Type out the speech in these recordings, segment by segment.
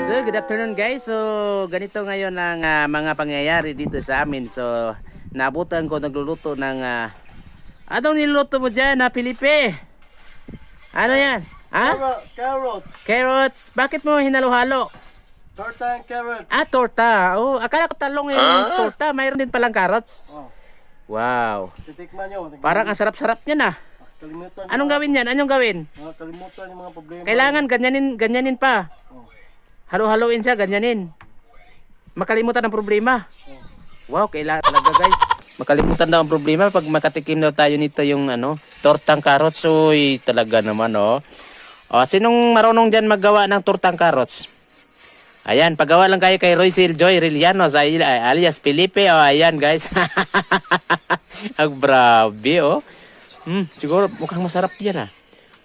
So, good afternoon guys. So, ganito ngayon ang mga pangyayari dito sa amin. So, naabutan ko nagluluto ng anong niluluto mo dyan na Felipe? Ano yan? Ha? Carrot. Carrots. Bakit mo hinalo-halo? Torta and carrot. Ah, torta. Oh, akala ko talong yung torta. Mayroon din palang carrots. Oh, Wow. titikman nyo. Parang ang sarap-sarap niya na. Kalimutan. Anong gawin yan? Anong gawin? Kalimutan yung mga problema. Kailangan ganyanin pa. Oh. Halo-haloin siya, ganyanin. Makalimutan ang problema. Oh. Wow, kailangan talaga guys. Makalimutan daw ang problema pag makatikim daw tayo nito yung tortang carrots. Uy, talaga naman sinong marunong dyan maggawa ng tortang carrots? Ayan, paggawa lang kayo kay Roycel Joy Relianos alias Felipe. Ayan guys. Ang grabe siguro mukhang masarap yan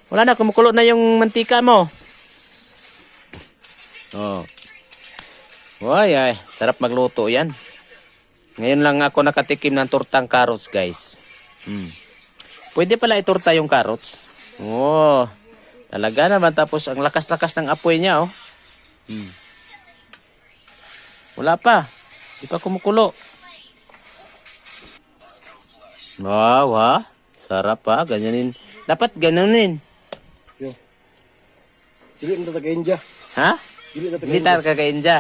Wala na, kumukulo na yung mantika mo. Ay, sarap magluto yan. Ngayon lang ako nakatikim ng tortang carrots guys. Pwede pala itorta yung carrots. Talaga naman, tapos ang lakas-lakas ng apoy niya Wala pa. Di pa kumukulo. Wow. Sarap ganyanin. Dapat ganonin. Dili na taga-India. Ha? Dili na Hindi taga-India. tayo kakainja.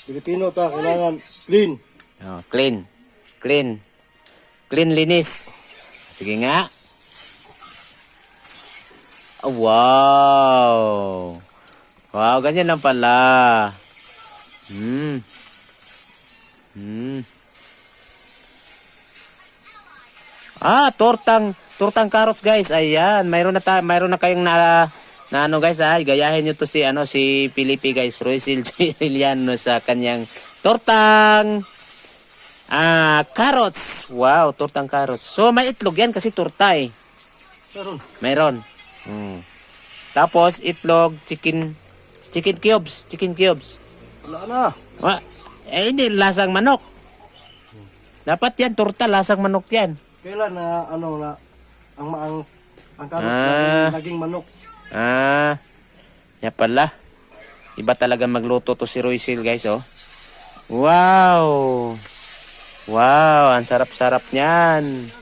Pilipino ta, kailangan clean. Clean, linis. Sige nga. Wow. Wow, ganyan lang pala. Tortang carrots guys. Ayan, mayroon na kayong guys, gayahin niyo to si Felipe guys, Roycel Reliano sa kanyang tortang carrots. Wow, tortang carrots. So may itlog yan kasi torta Mayroon. Tapos itlog, chicken cubes. Wala na. Hindi lasang manok. Dapat yan torta, lasang manok yan. Kailan ang carrot naging manok. Yan pala. Iba talaga magluto to si Roycel guys Wow, ang sarap-sarap niyan.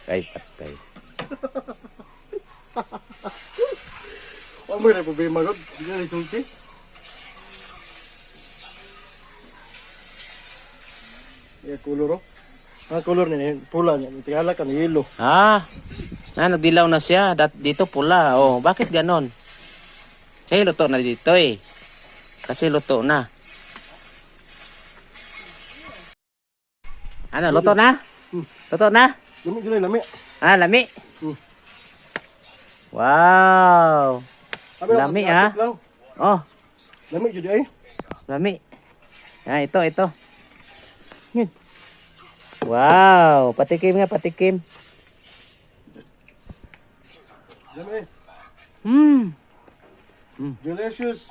Ay, patay. Ano may problema doon? Hindi na resulti. Kulor ang color niya, pula niya. Tingala ka na yellow. Nagdilaw na siya. Dito pula. Bakit ganon? Kasi luto na dito Kasi luto na. Luto na? Luto na? Lami. Lami. Wow. Lami Lami jadi Lami. Ito. Yun. Wow, patikim. Lami. Delicious.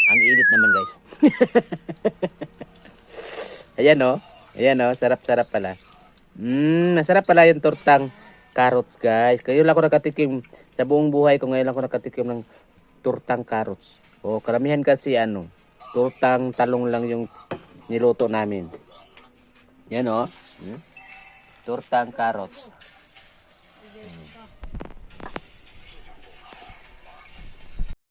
Ang init naman guys. Ayan sarap-sarap pala. Masarap pala yung tortang carrots guys. Kayo lang ako nakatikim sa buong buhay ko, ngayon lang ako nakatikim ng tortang carrots. Karamihan kasi tortang talong lang yung niluto namin. Yan tortang carrots.